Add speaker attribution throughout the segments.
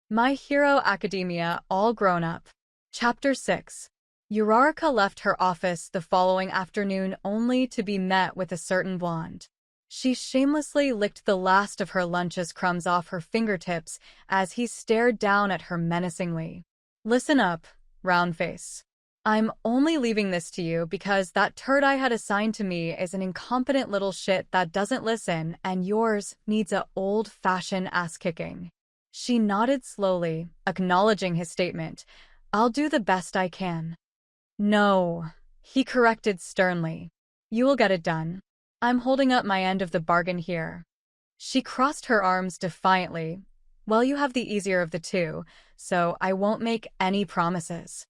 Speaker 1: My Hero Academia All Grown Up. Chapter 6. Uraraka left her office the following afternoon only to be met with a certain blonde. She shamelessly licked the last of her lunch's crumbs off her fingertips as he stared down at her menacingly. Listen up, round face. I'm only leaving this to you because that turd I had assigned to me is an incompetent little shit that doesn't listen, and yours needs a old-fashioned ass-kicking. She nodded slowly, acknowledging his statement. I'll do the best I can. No, he corrected sternly. You will get it done. I'm holding up my end of the bargain here. She crossed her arms defiantly. Well, you have the easier of the two, so I won't make any promises.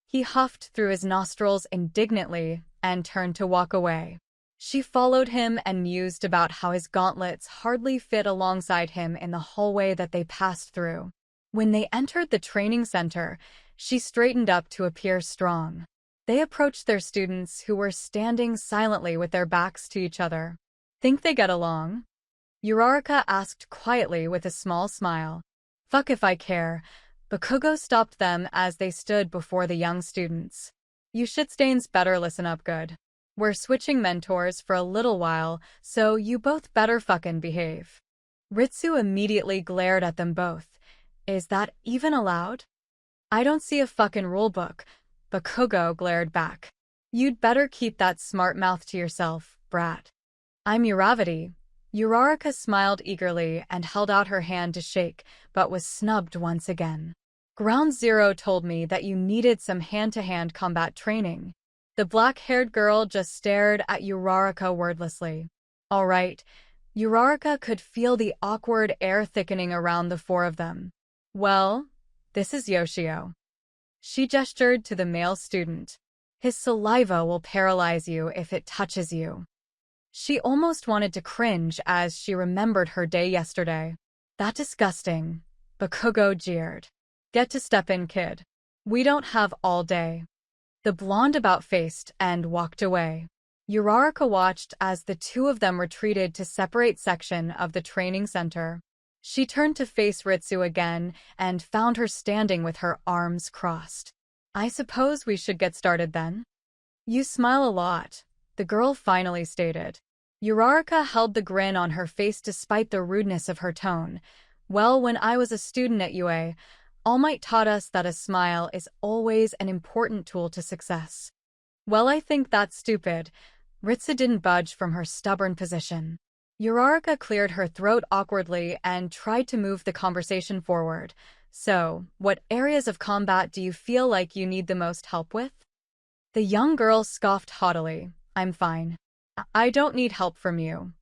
Speaker 1: He huffed through his nostrils indignantly and turned to walk away. She followed him and mused about how his gauntlets hardly fit alongside him in the hallway that they passed through. When they entered the training center, she straightened up to appear strong. They approached their students who were standing silently with their backs to each other. Think they get along? Uraraka asked quietly with a small smile. Fuck if I care. Bakugou stopped them as they stood before the young students. You shitstains better listen up good. We're switching mentors for a little while, so you both better fucking behave. Ritsu immediately glared at them both. Is that even allowed? I don't see a fucking rulebook. Bakugou glared back. You'd better keep that smart mouth to yourself, brat. I'm Uravati. Uraraka smiled eagerly and held out her hand to shake, but was snubbed once again. Ground Zero told me that you needed some hand-to-hand combat training. The black-haired girl just stared at Uraraka wordlessly. All right. Uraraka could feel the awkward air thickening around the four of them. Well, this is Yoshio. She gestured to the male student. His saliva will paralyze you if it touches you. She almost wanted to cringe as she remembered her day yesterday. That disgusting. Bakugou jeered. Get to step in, kid. We don't have all day. The blonde about-faced and walked away. Uraraka watched as the two of them retreated to separate section of the training center. She turned to face Ritsu again and found her standing with her arms crossed. I suppose we should get started then? You smile a lot, the girl finally stated. Uraraka held the grin on her face despite the rudeness of her tone. Well, when I was a student at UA, All Might taught us that a smile is always an important tool to success. Well, I think that's stupid. Ritsu didn't budge from her stubborn position. Uraraka cleared her throat awkwardly and tried to move the conversation forward. So, what areas of combat do you feel like you need the most help with? The young girl scoffed haughtily. I'm fine. I don't need help from you.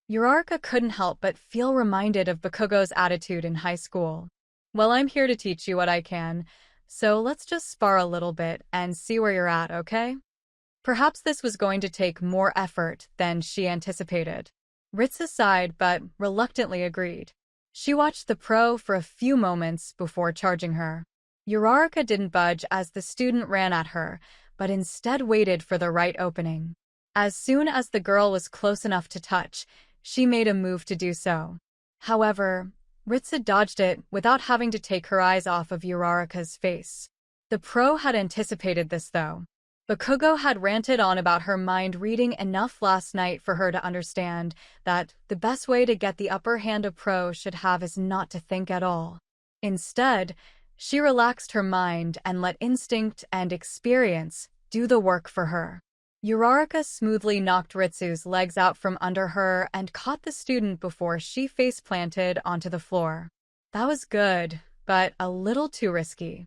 Speaker 1: Uraraka couldn't help but feel reminded of Bakugou's attitude in high school. Well, I'm here to teach you what I can, so let's just spar a little bit and see where you're at, okay? Perhaps this was going to take more effort than she anticipated. Ritsu sighed but reluctantly agreed. She watched the pro for a few moments before charging her. Uraraka didn't budge as the student ran at her, but instead waited for the right opening. As soon as the girl was close enough to touch, she made a move to do so. However, Ritsu dodged it without having to take her eyes off of Uraraka's face. The pro had anticipated this though. Bakugou had ranted on about her mind reading enough last night for her to understand that the best way to get the upper hand a pro should have is not to think at all. Instead, she relaxed her mind and let instinct and experience do the work for her. Uraraka smoothly knocked Ritsu's legs out from under her and caught the student before she face-planted onto the floor. That was good, but a little too risky.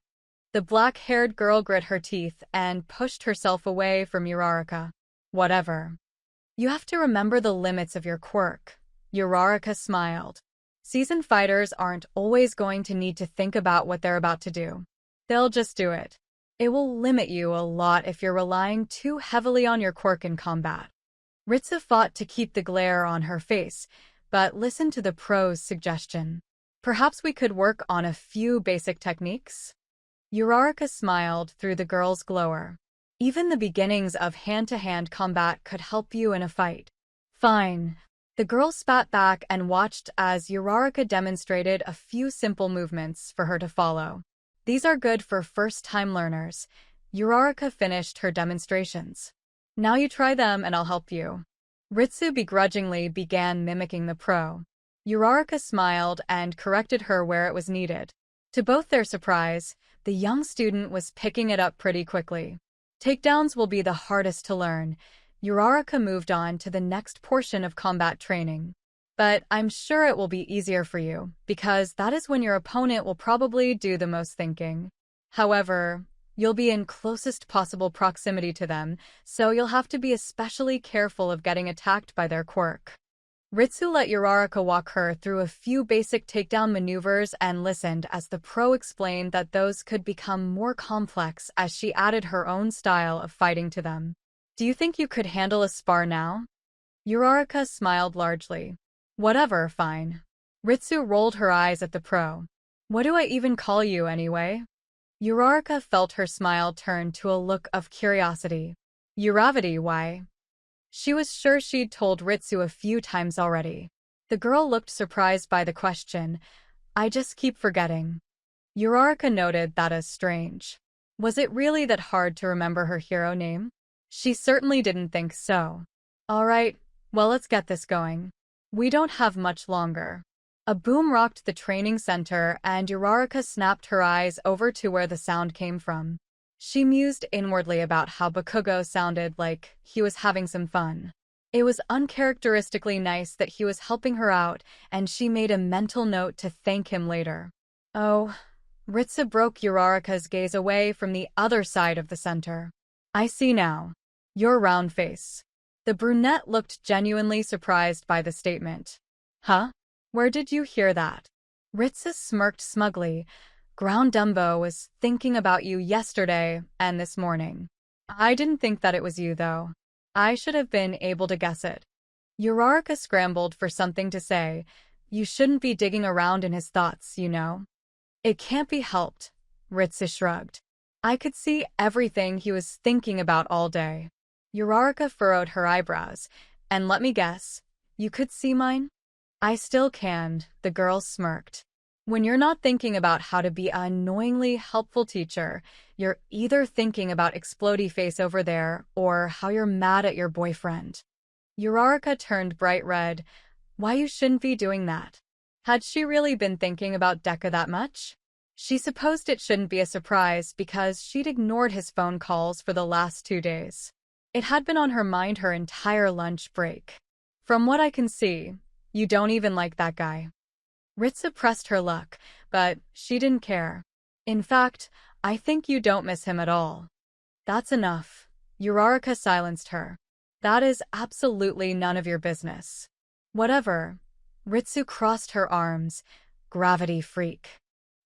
Speaker 1: The black-haired girl grit her teeth and pushed herself away from Uraraka. Whatever. You have to remember the limits of your quirk. Uraraka smiled. Seasoned fighters aren't always going to need to think about what they're about to do. They'll just do it. It will limit you a lot if you're relying too heavily on your quirk in combat. Ritsu fought to keep the glare on her face, but listened to the pro's suggestion. Perhaps we could work on a few basic techniques? Uraraka smiled through the girl's glower. Even the beginnings of hand-to-hand combat could help you in a fight. Fine. The girl spat back and watched as Uraraka demonstrated a few simple movements for her to follow. These are good for first-time learners. Uraraka finished her demonstrations. Now you try them and I'll help you. Ritsu begrudgingly began mimicking the pro. Uraraka smiled and corrected her where it was needed. To both their surprise, the young student was picking it up pretty quickly. Takedowns will be the hardest to learn. Uraraka moved on to the next portion of combat training. But I'm sure it will be easier for you, because that is when your opponent will probably do the most thinking. However, you'll be in closest possible proximity to them, so you'll have to be especially careful of getting attacked by their quirk. Ritsu let Uraraka walk her through a few basic takedown maneuvers and listened as the pro explained that those could become more complex as she added her own style of fighting to them. Do you think you could handle a spar now? Uraraka smiled largely. Whatever, fine. Ritsu rolled her eyes at the pro. What do I even call you anyway? Uraraka felt her smile turn to a look of curiosity. Uravity, why? She was sure she'd told Ritsu a few times already. The girl looked surprised by the question. I just keep forgetting. Uraraka noted that as strange. Was it really that hard to remember her hero name? She certainly didn't think so. All right, well, let's get this going. We don't have much longer. A boom rocked the training center and Uraraka snapped her eyes over to where the sound came from. She mused inwardly about how Bakugou sounded like he was having some fun. It was uncharacteristically nice that he was helping her out, and she made a mental note to thank him later. Oh, Ritsu broke Uraraka's gaze away from the other side of the center. I see now. Your round face. The brunette looked genuinely surprised by the statement. Huh? Where did you hear that? Ritsu smirked smugly. Ground Dumbo was thinking about you yesterday and this morning. I didn't think that it was you, though. I should have been able to guess it. Uraraka scrambled for something to say. You shouldn't be digging around in his thoughts, you know. It can't be helped, Ritsu shrugged. I could see everything he was thinking about all day. Uraraka furrowed her eyebrows. And let me guess, you could see mine? I still can, the girl smirked. When you're not thinking about how to be an annoyingly helpful teacher, you're either thinking about explodey face over there or how you're mad at your boyfriend. Uraraka turned bright red. Why you shouldn't be doing that? Had she really been thinking about Deka that much? She supposed it shouldn't be a surprise because she'd ignored his phone calls for the last 2 days. It had been on her mind her entire lunch break. From what I can see, you don't even like that guy. Ritsu pressed her luck, but she didn't care. In fact, I think you don't miss him at all. That's enough. Uraraka silenced her. That is absolutely none of your business. Whatever. Ritsu crossed her arms. Gravity freak.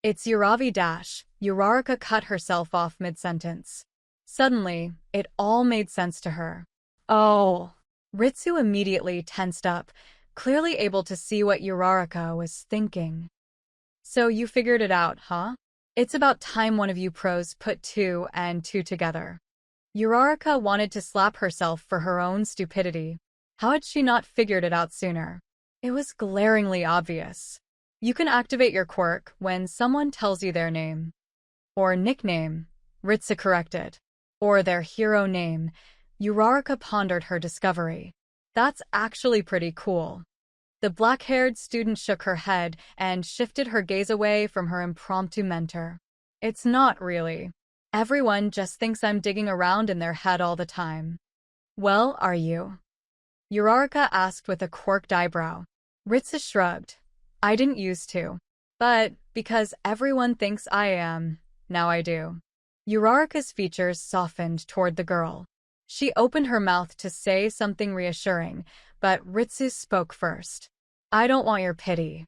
Speaker 1: It's Uravi dash. Uraraka cut herself off mid-sentence. Suddenly, it all made sense to her. Oh. Ritsu immediately tensed up, clearly able to see what Uraraka was thinking. So you figured it out, huh? It's about time one of you pros put 2 and 2 together. Uraraka wanted to slap herself for her own stupidity. How had she not figured it out sooner? It was glaringly obvious. You can activate your quirk when someone tells you their name. Or nickname, Ritsu corrected. Or their hero name. Uraraka pondered her discovery. That's actually pretty cool. The black-haired student shook her head and shifted her gaze away from her impromptu mentor. It's not really. Everyone just thinks I'm digging around in their head all the time. Well, are you? Uraraka asked with a quirked eyebrow. Ritsu shrugged. I didn't used to. But because everyone thinks I am, now I do. Uraraka's features softened toward the girl. She opened her mouth to say something reassuring, but Ritsu spoke first. I don't want your pity.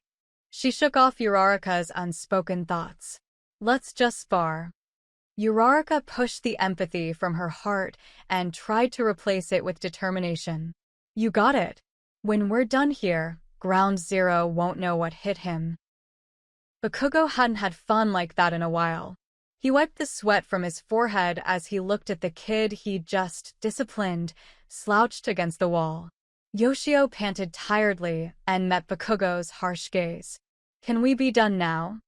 Speaker 1: She shook off Uraraka's unspoken thoughts. Let's just spar. Uraraka pushed the empathy from her heart and tried to replace it with determination. You got it. When we're done here, Ground Zero won't know what hit him. Bakugou hadn't had fun like that in a while. He wiped the sweat from his forehead as he looked at the kid he'd just disciplined, slouched against the wall. Yoshio panted tiredly and met Bakugou's harsh gaze. Can we be done now?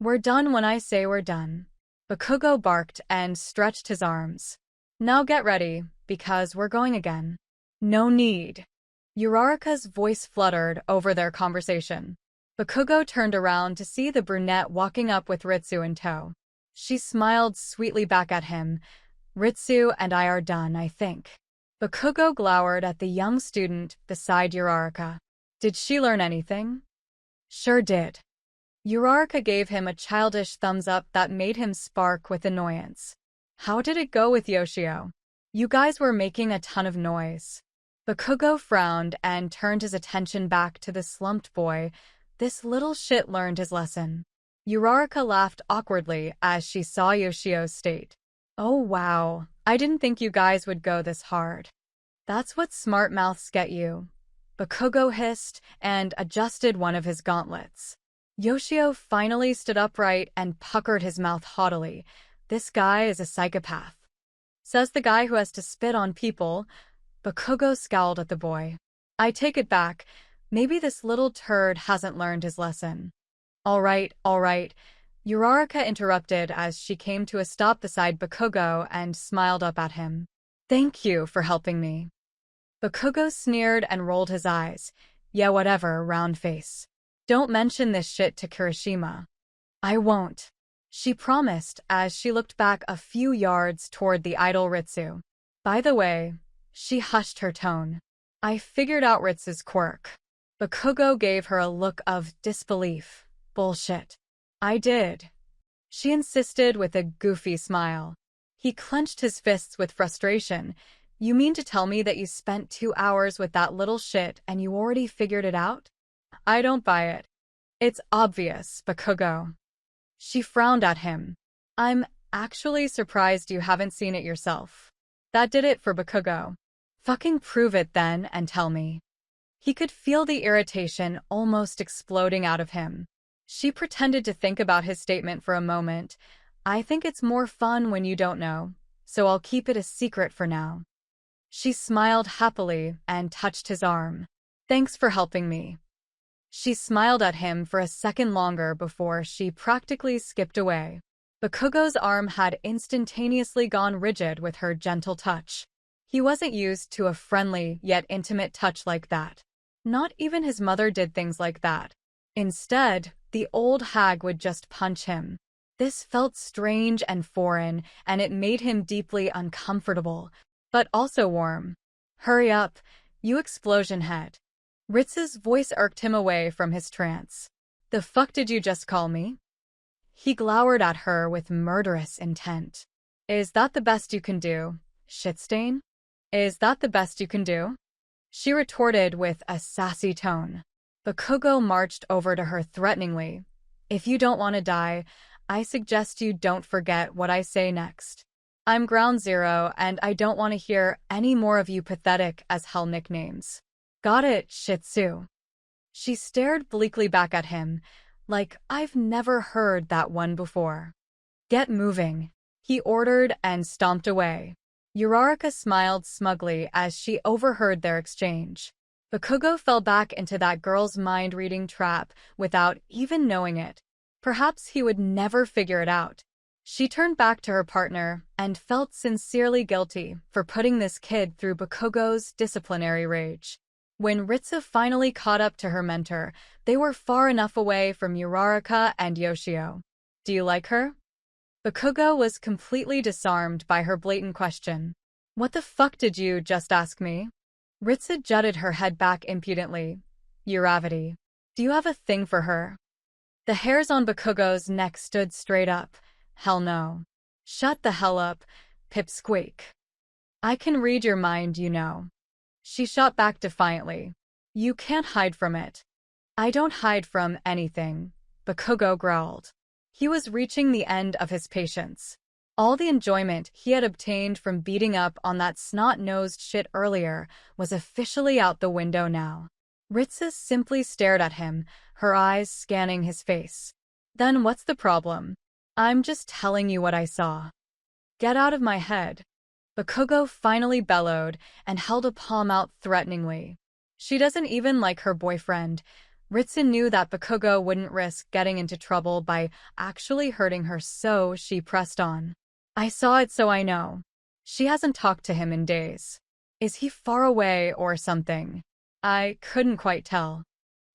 Speaker 1: We're done when I say we're done. Bakugou barked and stretched his arms. Now get ready, because we're going again. No need. Uraraka's voice fluttered over their conversation. Bakugou turned around to see the brunette walking up with Ritsu in tow. She smiled sweetly back at him. Ritsu and I are done, I think. Bakugou glowered at the young student beside Uraraka. Did she learn anything? Sure did. Uraraka gave him a childish thumbs up that made him spark with annoyance. How did it go with Yoshio? You guys were making a ton of noise. Bakugou frowned and turned his attention back to the slumped boy. This little shit learned his lesson. Uraraka laughed awkwardly as she saw Yoshio's state. Oh wow, I didn't think you guys would go this hard. That's what smart mouths get you. Bakugou hissed and adjusted one of his gauntlets. Yoshio finally stood upright and puckered his mouth haughtily. This guy is a psychopath. Says the guy who has to spit on people. Bakugou scowled at the boy. I take it back. Maybe this little turd hasn't learned his lesson. All right. Uraraka interrupted as she came to a stop beside Bakugou and smiled up at him. Thank you for helping me. Bakugou sneered and rolled his eyes. Yeah, whatever, round face. Don't mention this shit to Kirishima. I won't. She promised as she looked back a few yards toward the idle Ritsu. By the way, she hushed her tone. I figured out Ritsu's quirk. Bakugou gave her a look of disbelief. Bullshit. I did. She insisted with a goofy smile. He clenched his fists with frustration. You mean to tell me that you spent 2 hours with that little shit and you already figured it out? I don't buy it. It's obvious, Bakugou. She frowned at him. I'm actually surprised you haven't seen it yourself. That did it for Bakugou. Fucking prove it then and tell me. He could feel the irritation almost exploding out of him. She pretended to think about his statement for a moment. I think it's more fun when you don't know, so I'll keep it a secret for now. She smiled happily and touched his arm. Thanks for helping me. She smiled at him for a second longer before she practically skipped away. Bakugou's arm had instantaneously gone rigid with her gentle touch. He wasn't used to a friendly yet intimate touch like that. Not even his mother did things like that. Instead, the old hag would just punch him. This felt strange and foreign, and it made him deeply uncomfortable, but also warm. Hurry up, you explosion head. Ritz's voice irked him away from his trance. The fuck did you just call me? He glowered at her with murderous intent. Is that the best you can do, shitstain? Is that the best you can do? She retorted with a sassy tone. Bakugou marched over to her threateningly. If you don't want to die, I suggest you don't forget what I say next. I'm Ground Zero, and I don't want to hear any more of you pathetic as hell nicknames. Got it, Shih Tzu. She stared bleakly back at him, like I've never heard that one before. Get moving, he ordered and stomped away. Uraraka smiled smugly as she overheard their exchange. Bakugou fell back into that girl's mind-reading trap without even knowing it. Perhaps he would never figure it out. She turned back to her partner and felt sincerely guilty for putting this kid through Bakugou's disciplinary rage. When Ritsu finally caught up to her mentor, they were far enough away from Uraraka and Yoshio. Do you like her? Bakugou was completely disarmed by her blatant question. What the fuck did you just ask me? Ritsu jutted her head back impudently. Uravity. Do you have a thing for her? The hairs on Bakugou's neck stood straight up. Hell no. Shut the hell up, Pipsqueak. I can read your mind, you know. She shot back defiantly. You can't hide from it. I don't hide from anything, Bakugou growled. He was reaching the end of his patience. All the enjoyment he had obtained from beating up on that snot-nosed shit earlier was officially out the window now. Ritsu simply stared at him, her eyes scanning his face. Then what's the problem? I'm just telling you what I saw. Get out of my head. Bakugou finally bellowed and held a palm out threateningly. She doesn't even like her boyfriend. Ritsu knew that Bakugou wouldn't risk getting into trouble by actually hurting her, so she pressed on. I saw it, so I know. She hasn't talked to him in days. Is he far away or something? I couldn't quite tell.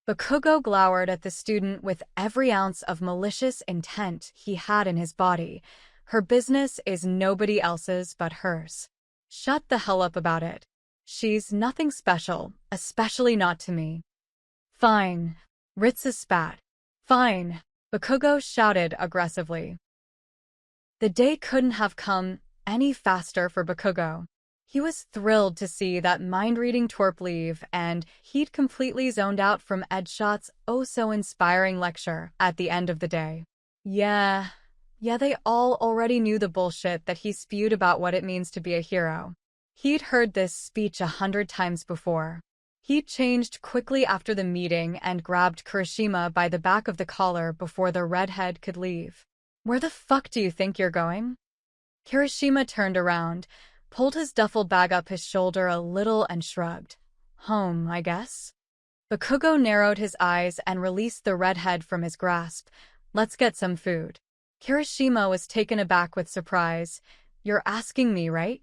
Speaker 1: Bakugou glowered at the student with every ounce of malicious intent he had in his body. Her business is nobody else's but hers. Shut the hell up about it. She's nothing special, especially not to me. Fine. Ritsu spat. Fine. Bakugou shouted aggressively. The day couldn't have come any faster for Bakugou. He was thrilled to see that mind-reading twerp leave, and he'd completely zoned out from Edshot's oh-so-inspiring lecture at the end of the day. Yeah, they all already knew the bullshit that he spewed about what it means to be a hero. He'd heard this speech 100 times before. He changed quickly after the meeting and grabbed Kirishima by the back of the collar before the redhead could leave. Where the fuck do you think you're going? Kirishima turned around, pulled his duffel bag up his shoulder a little and shrugged. Home, I guess. Bakugou narrowed his eyes and released the redhead from his grasp. Let's get some food. Kirishima was taken aback with surprise. You're asking me, right?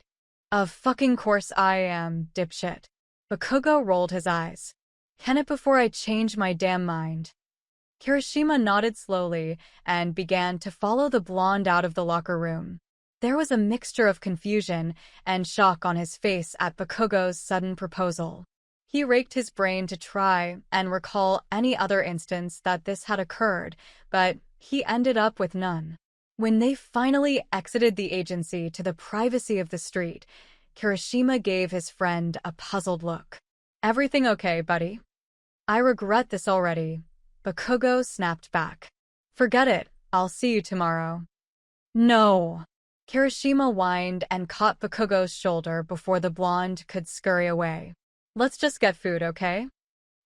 Speaker 1: Of fucking course I am, dipshit. Bakugou rolled his eyes. Can it before I change my damn mind? Kirishima nodded slowly and began to follow the blonde out of the locker room. There was a mixture of confusion and shock on his face at Bakugou's sudden proposal. He raked his brain to try and recall any other instance that this had occurred, but he ended up with none. When they finally exited the agency to the privacy of the street, Kirishima gave his friend a puzzled look. Everything okay, buddy? I regret this already. Bakugou snapped back. Forget it, I'll see you tomorrow. No. Kirishima whined and caught Bakugou's shoulder before the blonde could scurry away. Let's just get food, okay?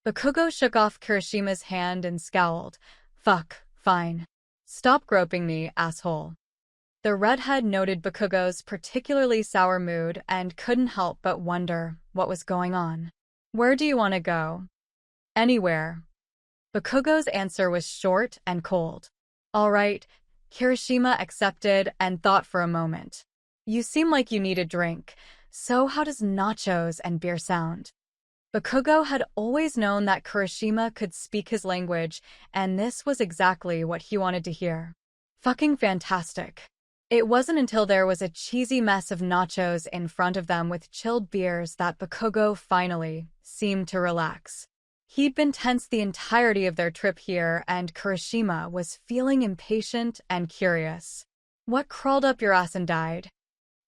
Speaker 1: Bakugou shook off Kirishima's hand and scowled. Fuck, fine. Stop groping me, asshole. The redhead noted Bakugou's particularly sour mood and couldn't help but wonder what was going on. Where do you want to go? Anywhere. Bakugou's answer was short and cold. All right, Kirishima accepted and thought for a moment. You seem like you need a drink, so how does nachos and beer sound? Bakugou had always known that Kirishima could speak his language, and this was exactly what he wanted to hear. Fucking fantastic. It wasn't until there was a cheesy mess of nachos in front of them with chilled beers that Bakugou finally seemed to relax. He'd been tense the entirety of their trip here, and Kirishima was feeling impatient and curious. What crawled up your ass and died?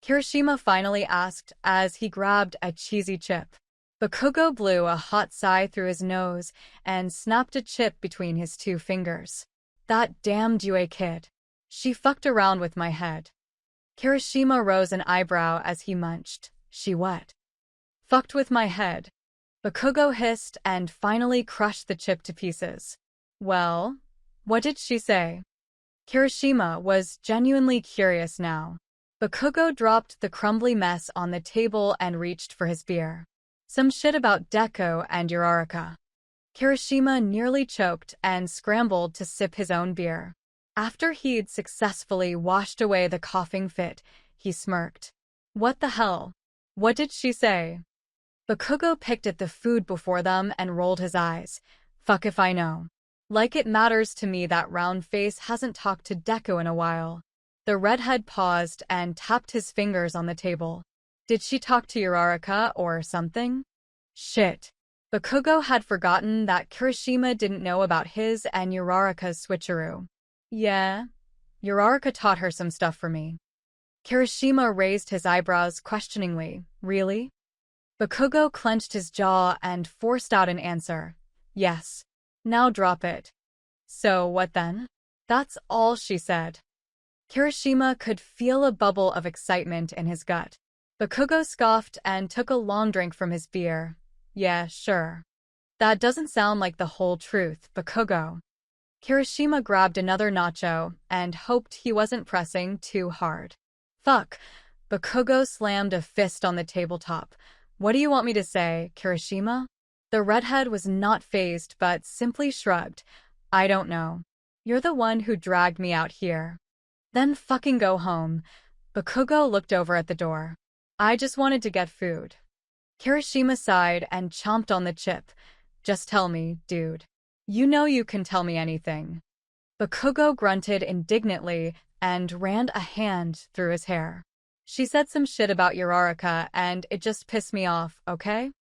Speaker 1: Kirishima finally asked as he grabbed a cheesy chip. Bakugou blew a hot sigh through his nose and snapped a chip between his two fingers. That damned UA kid. She fucked around with my head. Kirishima rose an eyebrow as he munched. She what? Fucked with my head. Bakugou hissed and finally crushed the chip to pieces. Well, what did she say? Kirishima was genuinely curious now. Bakugou dropped the crumbly mess on the table and reached for his beer. Some shit about Deco and uraraka. Kirishima nearly choked and scrambled to sip his own beer. After he'd successfully washed away the coughing fit, he smirked. What the hell? What did she say? Bakugou picked at the food before them and rolled his eyes. Fuck if I know. Like it matters to me that round face hasn't talked to Deco in a while. The redhead paused and tapped his fingers on the table. Did she talk to uraraka or something? Shit. Bakugou had forgotten that Kirishima didn't know about his and uraraka's switcheroo. Yeah, uraraka taught her some stuff for me. Kirishima raised his eyebrows questioningly. Really? Bakugou clenched his jaw and forced out an answer. Yes. Now drop it. So what then? That's all she said. Kirishima could feel a bubble of excitement in his gut. Bakugou scoffed and took a long drink from his beer. Yeah, sure. That doesn't sound like the whole truth, Bakugou. Kirishima grabbed another nacho and hoped he wasn't pressing too hard. Fuck. Bakugou slammed a fist on the tabletop. What do you want me to say, Kirishima? The redhead was not fazed but simply shrugged. I don't know. You're the one who dragged me out here. Then fucking go home. Bakugou looked over at the door. I just wanted to get food. Kirishima sighed and chomped on the chip. Just tell me, dude. You know you can tell me anything. Bakugou grunted indignantly and ran a hand through his hair. She said some shit about uraraka and it just pissed me off, okay?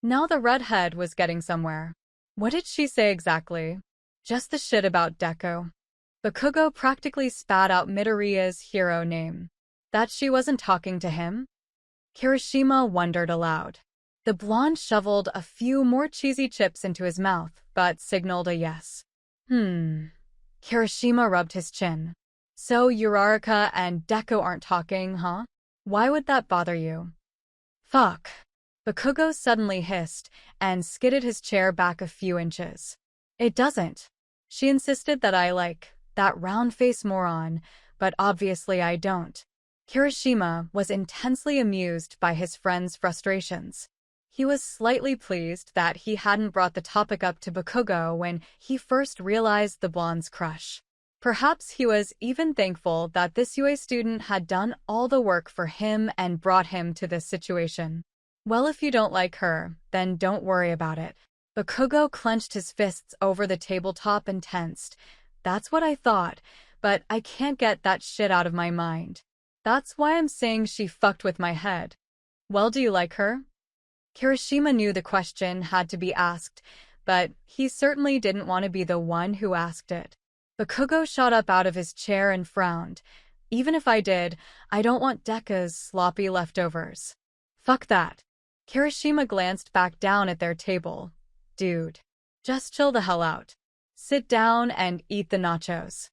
Speaker 1: Now the redhead was getting somewhere. What did she say exactly? Just the shit about Deco. Bakugou practically spat out Midoriya's hero name. That she wasn't talking to him? Kirishima wondered aloud. The blonde shoveled a few more cheesy chips into his mouth, but signaled a yes. Kirishima rubbed his chin. So uraraka and Deco aren't talking, huh? Why would that bother you? Fuck. Bakugou suddenly hissed and skidded his chair back a few inches. It doesn't. She insisted that I like that round-faced moron, but obviously I don't. Kirishima was intensely amused by his friend's frustrations. He was slightly pleased that he hadn't brought the topic up to Bakugou when he first realized the blonde's crush. Perhaps he was even thankful that this UA student had done all the work for him and brought him to this situation. Well, if you don't like her, then don't worry about it. Bakugou clenched his fists over the tabletop and tensed. That's what I thought, but I can't get that shit out of my mind. That's why I'm saying she fucked with my head. Well, do you like her? Kirishima knew the question had to be asked, but he certainly didn't want to be the one who asked it. Bakugou shot up out of his chair and frowned. Even if I did, I don't want Deca's sloppy leftovers. Fuck that. Kirishima glanced back down at their table. Dude. Just chill the hell out. Sit down and eat the nachos.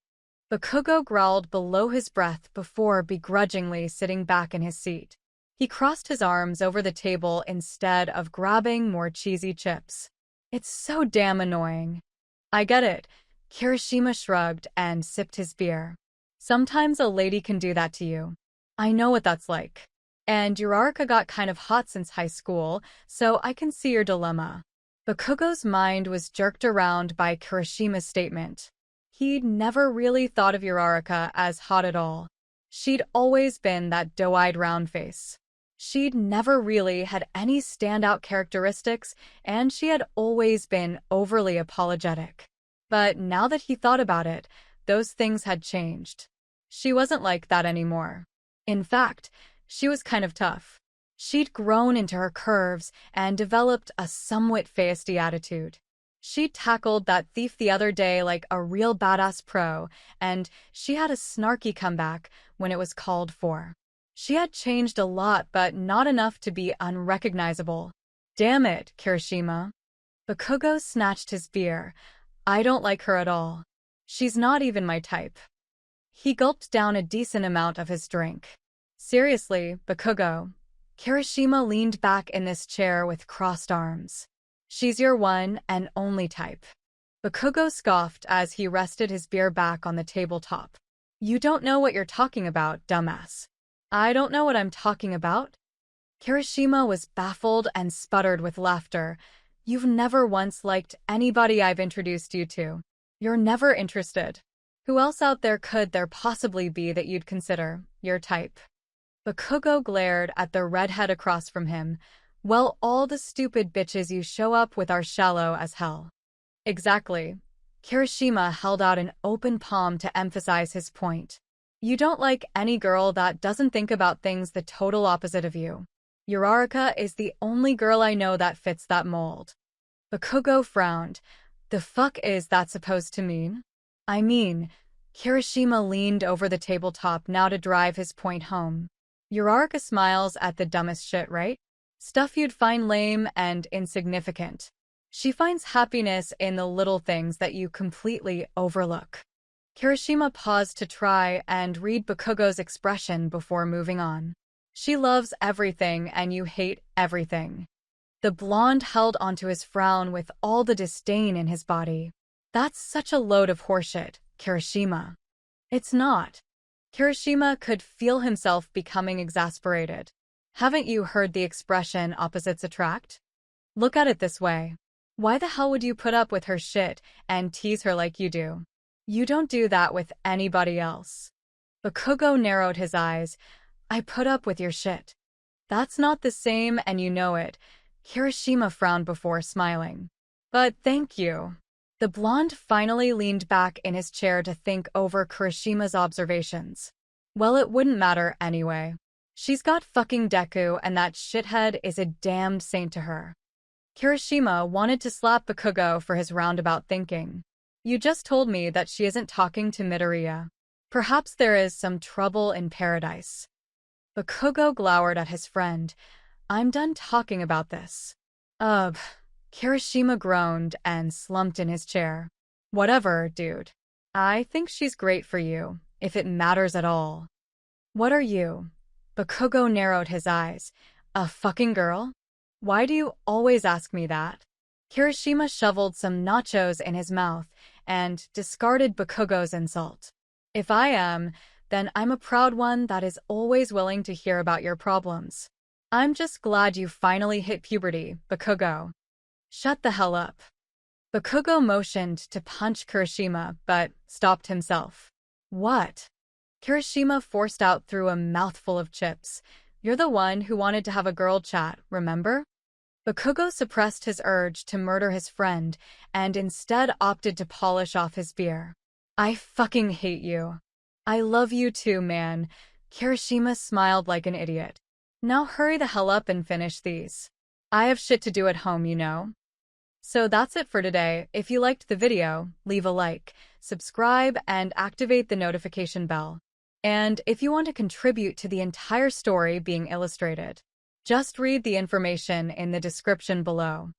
Speaker 1: Bakugou growled below his breath before begrudgingly sitting back in his seat. He crossed his arms over the table instead of grabbing more cheesy chips. It's so damn annoying. I get it. Kirishima shrugged and sipped his beer. Sometimes a lady can do that to you. I know what that's like. And uraraka got kind of hot since high school, so I can see your dilemma. Bakugou's mind was jerked around by Kirishima's statement. He'd never really thought of uraraka as hot at all. She'd always been that doe-eyed round face. She'd never really had any standout characteristics, and she had always been overly apologetic. But now that he thought about it, those things had changed. She wasn't like that anymore. In fact, she was kind of tough. She'd grown into her curves and developed a somewhat feisty attitude. She tackled that thief the other day like a real badass pro, and she had a snarky comeback when it was called for. She had changed a lot, but not enough to be unrecognizable. Damn it, Kirishima. Bakugou snatched his beer. I don't like her at all. She's not even my type. He gulped down a decent amount of his drink. Seriously, Bakugou. Kirishima leaned back in this chair with crossed arms. She's your one and only type. Bakugou scoffed as he rested his beer back on the tabletop. You don't know what you're talking about, dumbass. I don't know what I'm talking about? Kirishima was baffled and sputtered with laughter. You've never once liked anybody I've introduced you to. You're never interested. Who else out there could there possibly be that you'd consider your type? Bakugou glared at the redhead across from him. Well, all the stupid bitches you show up with are shallow as hell. Exactly. Kirishima held out an open palm to emphasize his point. You don't like any girl that doesn't think about things the total opposite of you. Uraraka is the only girl I know that fits that mold. Bakugou frowned. The fuck is that supposed to mean? I mean, Kirishima leaned over the tabletop now to drive his point home. Uraraka smiles at the dumbest shit, right? Stuff you'd find lame and insignificant. She finds happiness in the little things that you completely overlook. Kirishima paused to try and read Bakugou's expression before moving on. She loves everything and you hate everything. The blonde held onto his frown with all the disdain in his body. That's such a load of horseshit, Kirishima. It's not. Kirishima could feel himself becoming exasperated. Haven't you heard the expression opposites attract? Look at it this way. Why the hell would you put up with her shit and tease her like you do? You don't do that with anybody else. Bakugou narrowed his eyes. I put up with your shit. That's not the same and you know it. Kirishima frowned before smiling. But thank you. The blonde finally leaned back in his chair to think over Kirishima's observations. Well, it wouldn't matter anyway. She's got fucking Deku and that shithead is a damned saint to her. Kirishima wanted to slap Bakugou for his roundabout thinking. You just told me that she isn't talking to Midoriya. Perhaps there is some trouble in paradise. Bakugou glowered at his friend. I'm done talking about this. Kirishima groaned and slumped in his chair. Whatever, dude. I think she's great for you, if it matters at all. What are you? Bakugou narrowed his eyes. A fucking girl? Why do you always ask me that? Kirishima shoveled some nachos in his mouth and discarded Bakugou's insult. If I am, then I'm a proud one that is always willing to hear about your problems. I'm just glad you finally hit puberty, Bakugou. Shut the hell up. Bakugou motioned to punch Kirishima, but stopped himself. What? Kirishima forced out through a mouthful of chips. You're the one who wanted to have a girl chat, remember? Bakugou suppressed his urge to murder his friend and instead opted to polish off his beer. I fucking hate you. I love you too, man. Kirishima smiled like an idiot. Now hurry the hell up and finish these. I have shit to do at home, you know. So that's it for today. If you liked the video, leave a like, subscribe, and activate the notification bell. And if you want to contribute to the entire story being illustrated, just read the information in the description below.